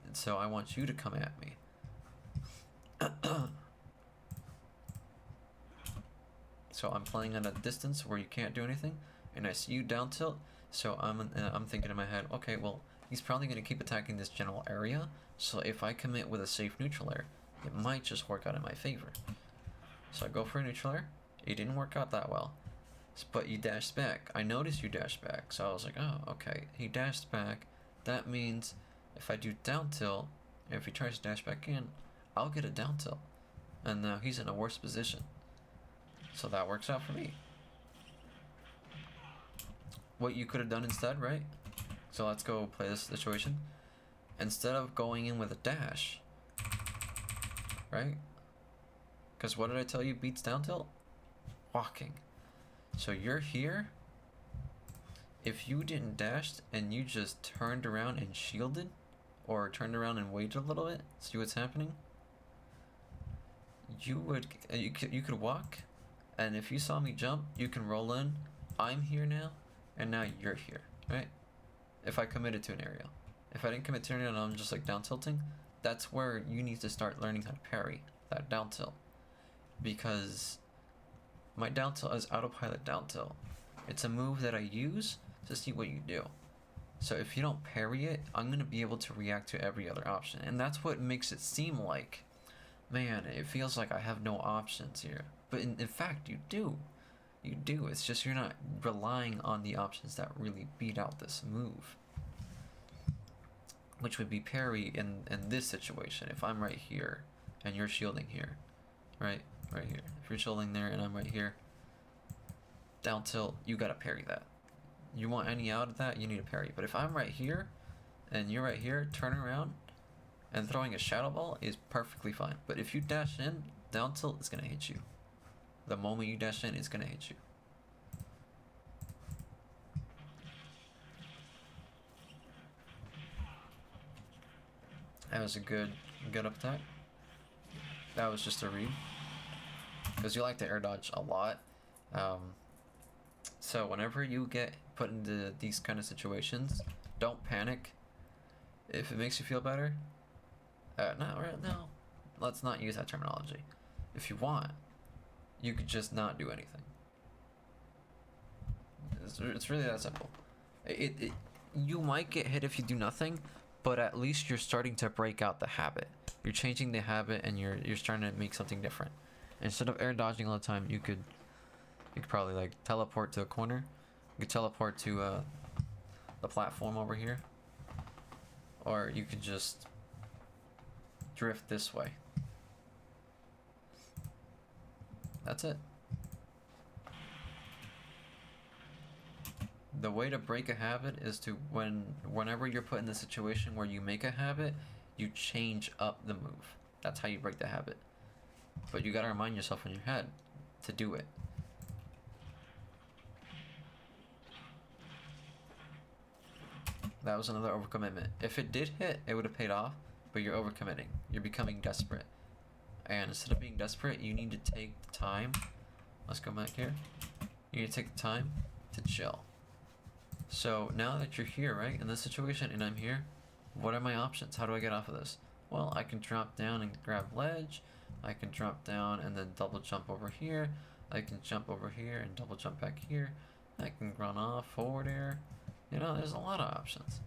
And so I want you to come at me. So I'm playing at a distance where you can't do anything, and I see you down tilt, so I'm thinking in my head, okay, well, he's probably going to keep attacking this general area. So if I commit with a safe neutral air, it might just work out in my favor. So I go for a neutral air. It didn't work out that well. But you dashed back. I noticed you dashed back. So I was like, oh, okay. He dashed back. That means if I do down tilt, if he tries to dash back in, I'll get a down tilt. And now he's in a worse position. So that works out for me. What you could have done instead, right? So let's go play this situation. Instead of going in with a dash, right? Because what did I tell you beats down tilt? Walking. So you're here. If you didn't dash and you just turned around and shielded, or turned around and waited a little bit, see what's happening, you could walk, and if you saw me jump, you can roll in. I'm here now, and now you're here, right? If I committed to an area. If I didn't commit to an area and I'm just like down tilting, that's where you need to start learning how to parry that down tilt. Because my down tilt is autopilot down tilt. It's a move that I use to see what you do. So if you don't parry it, I'm going to be able to react to every other option. And that's what makes it seem like, man, it feels like I have no options here. But in fact, you do. You do. It's just you're not relying on the options that really beat out this move. Which would be parry in this situation. If I'm right here and you're shielding here, right here. If you're shielding there and I'm right here, down tilt, you gotta parry that. You want any out of that, you need a parry. But if I'm right here and you're right here, turning around and throwing a shadow ball is perfectly fine. But if you dash in, down tilt is gonna hit you. The moment you dash in, it's gonna hit you. That was a good up attack. That was just a read. Because you like to air dodge a lot. So whenever you get put into these kind of situations, don't panic. If it makes you feel better, no, let's not use that terminology. If you want, you could just not do anything. It's really that simple. You might get hit if you do nothing, but at least you're starting to break out the habit. You're changing the habit, and you're trying to make something different. Instead of air dodging all the time, you could probably like teleport to a corner. You could teleport to the platform over here, or you could just drift this way. That's it. The way to break a habit is to whenever you're put in the situation where you make a habit, you change up the move. That's how you break the habit. But you gotta remind yourself in your head to do it. That was another overcommitment. If it did hit, it would have paid off, but you're overcommitting. You're becoming desperate. And instead of being desperate, you need to take the time. Let's go back here. You need to take the time to chill. So now that you're here, right, in this situation, and I'm here, what are my options? How do I get off of this? Well, I can drop down and grab ledge. I can drop down and then double jump over here. I can jump over here and double jump back here. I can run off, forward air. You know, there's a lot of options.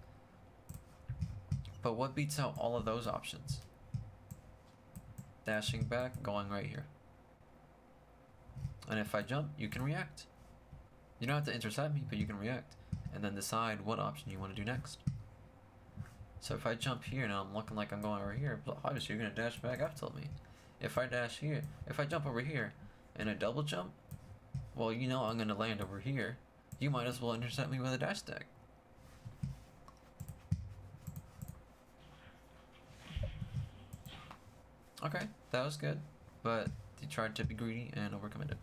But what beats out all of those options? Dashing back, going right here. And if I jump, you can react. You don't have to intercept me, but you can react. And then decide what option you want to do next. So if I jump here and I'm looking like I'm going over here, obviously you're going to dash back up to me. If I dash here, if I jump over here and I double jump, well, you know I'm going to land over here. You might as well intercept me with a dash deck. Okay, that was good, but you tried to be greedy and overcommitted.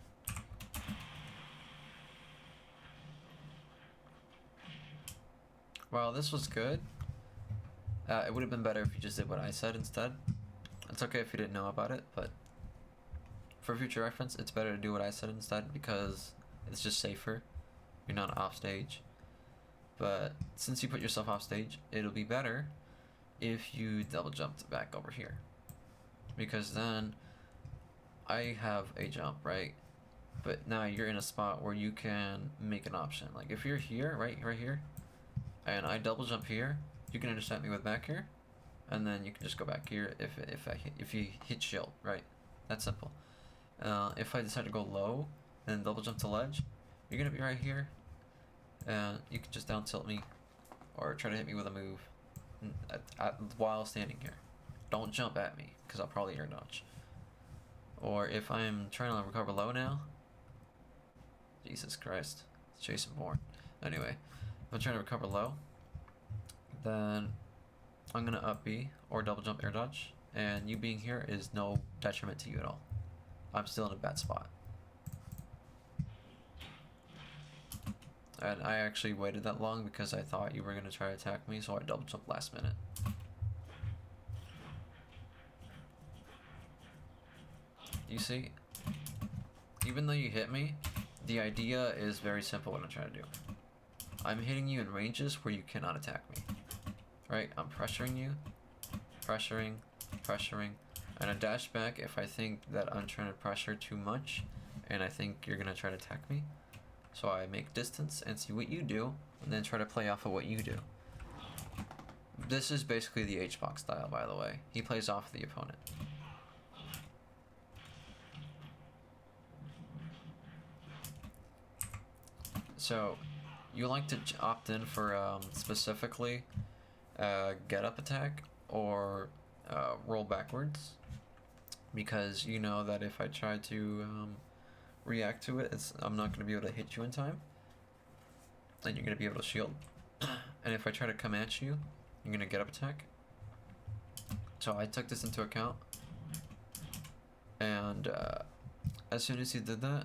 Well, this was good. It would have been better if you just did what I said instead. It's okay if you didn't know about it, but for future reference, it's better to do what I said instead because it's just safer. You're not off stage. But since you put yourself off stage, it'll be better if you double jumped back over here. Because then I have a jump, right? But now you're in a spot where you can make an option. Like if you're here, right here, and I double jump here, you can intercept me with back here, and then you can just go back here if you hit shield, right? That's simple. If I decide to go low and double jump to ledge, you're gonna be right here, and you can just down tilt me, or try to hit me with a move, while standing here. Don't jump at me, because I'll probably air dodge. Or if I'm trying to recover low now, Jesus Christ, it's Jason Bourne. Anyway, if I'm trying to recover low, then I'm gonna up B or double jump air dodge, and you being here is no detriment to you at all. I'm still in a bad spot. And I actually waited that long because I thought you were gonna try to attack me, so I double jumped last minute. You see, even though you hit me, the idea is very simple what I'm trying to do. I'm hitting you in ranges where you cannot attack me. Right? I'm pressuring you, pressuring, and I dash back if I think that I'm trying to pressure too much and I think you're gonna try to attack me. So I make distance and see what you do, and then try to play off of what you do. This is basically the H-Box style, by the way. He plays off the opponent. So, you like to opt in for specifically get up attack or roll backwards, because you know that if I try to react to it, I'm not going to be able to hit you in time, and you're going to be able to shield. And if I try to come at you, you're going to get up attack. So I took this into account, and as soon as he did that,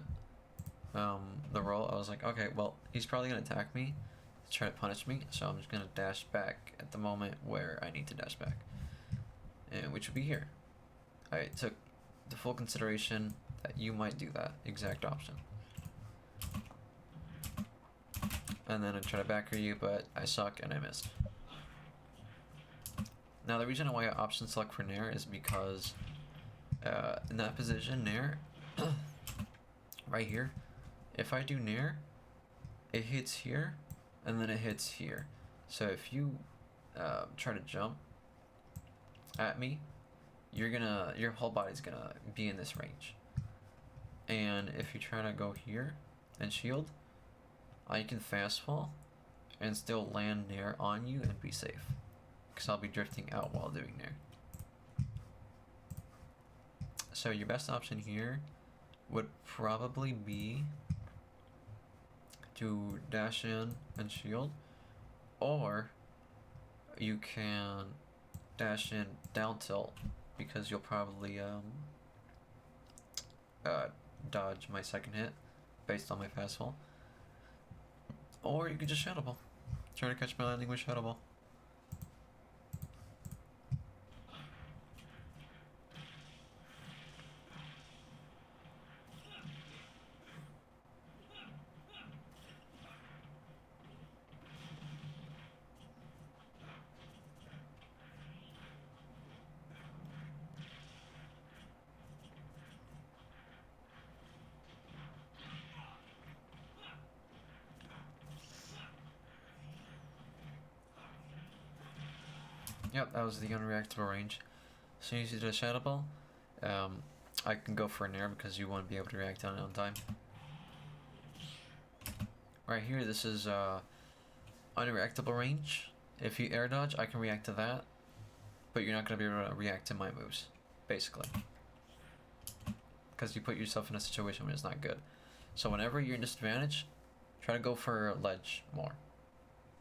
the roll, I was like, okay, well, he's probably going to attack me to try to punish me, so I'm just going to dash back at the moment where I need to dash back, and which would be here. I took the full consideration that you might do that exact option. And then I try to backer you, but I suck and I missed. Now the reason why I option select for Nair is because in that position, Nair, right here, if I do Nair, it hits here, and then it hits here. So if you try to jump at me, your whole body's gonna be in this range. And if you try to go here and shield, I can fast fall and still land Nair on you and be safe, because I'll be drifting out while doing Nair. So your best option here would probably be to dash in and shield, or you can dash in down tilt, because you'll probably dodge my second hit based on my fast fall. Or you could just Shadow Ball. Try to catch my landing with Shadow Ball. Yep, that was the unreactable range. As soon as you did a Shadow Ball, I can go for an air because you won't be able to react on it on time. Right here, this is unreactable range. If you air dodge, I can react to that, but you're not going to be able to react to my moves, basically. Because you put yourself in a situation where it's not good. So whenever you're in disadvantage, try to go for ledge more.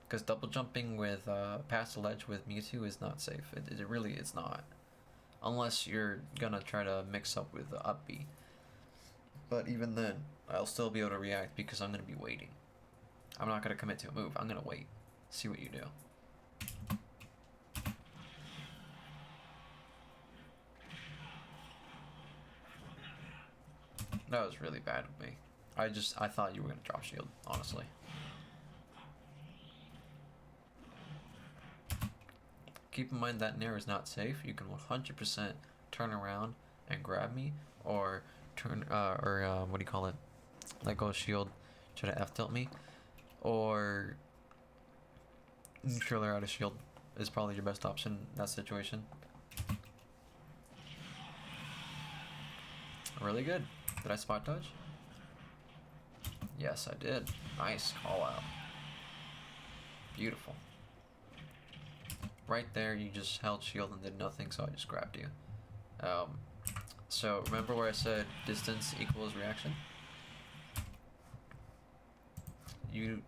Because double jumping with past the ledge with Mewtwo is not safe. It really is not. Unless you're gonna try to mix up with up B. But even then, I'll still be able to react because I'm gonna be waiting. I'm not gonna commit to a move. I'm gonna wait. See what you do. That was really bad of me. I thought you were gonna drop shield, honestly. Keep in mind that Nair is not safe. You can 100% turn around and grab me, or turn, what do you call it? Let go of shield, try to F tilt me, or neutral or out of shield. is probably your best option in that situation. Really good. Did I spot dodge? Yes, I did. Nice call out. Beautiful. Right there, you just held shield and did nothing, so I just grabbed you. So remember where I said distance equals reaction? In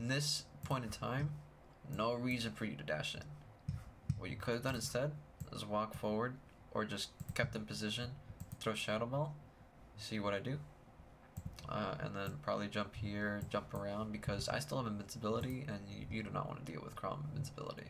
this point in time, no reason for you to dash in. What you could have done instead is walk forward, or just kept in position, throw Shadow Ball, see what I do, and then probably jump here, jump around, because I still have invincibility, and you do not want to deal with Chrom invincibility.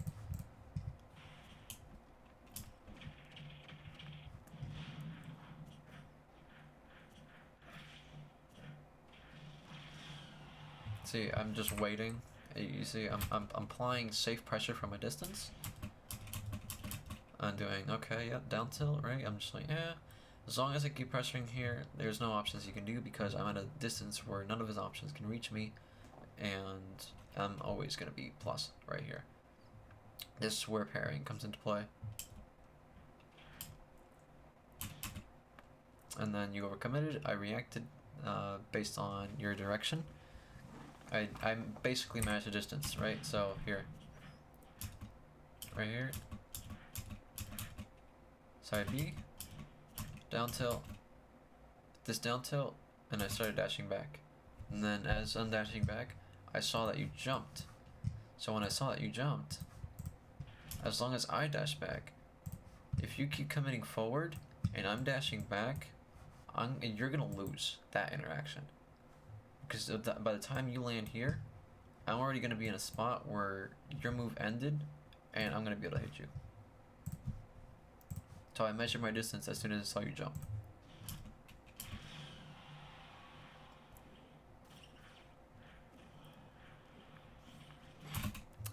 See, I'm just waiting. You see, I'm applying safe pressure from a distance. I'm doing okay, yeah, down tilt, right? I'm just like, yeah. As long as I keep pressuring here, there's no options you can do because I'm at a distance where none of his options can reach me, and I'm always gonna be plus right here. This is where parrying comes into play. And then you overcommitted. I reacted based on your direction. I basically managed the distance, right? So here, right here, side B, down tilt, this down tilt, and I started dashing back. And then as I'm dashing back, I saw that you jumped. So when I saw that you jumped, as long as I dash back, if you keep committing forward and I'm dashing back, you're gonna lose that interaction. Because by the time you land here, I'm already going to be in a spot where your move ended, and I'm going to be able to hit you. So I measured my distance as soon as I saw you jump.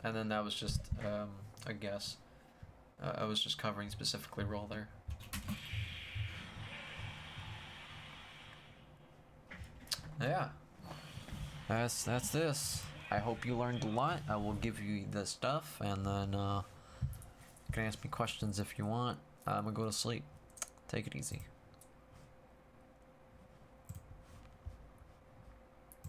And then that was just a guess. I was just covering specifically roll there. Yeah. That's this. I hope you learned a lot. I will give you the stuff, and then you can ask me questions if you want. I'm gonna go to sleep. Take it easy.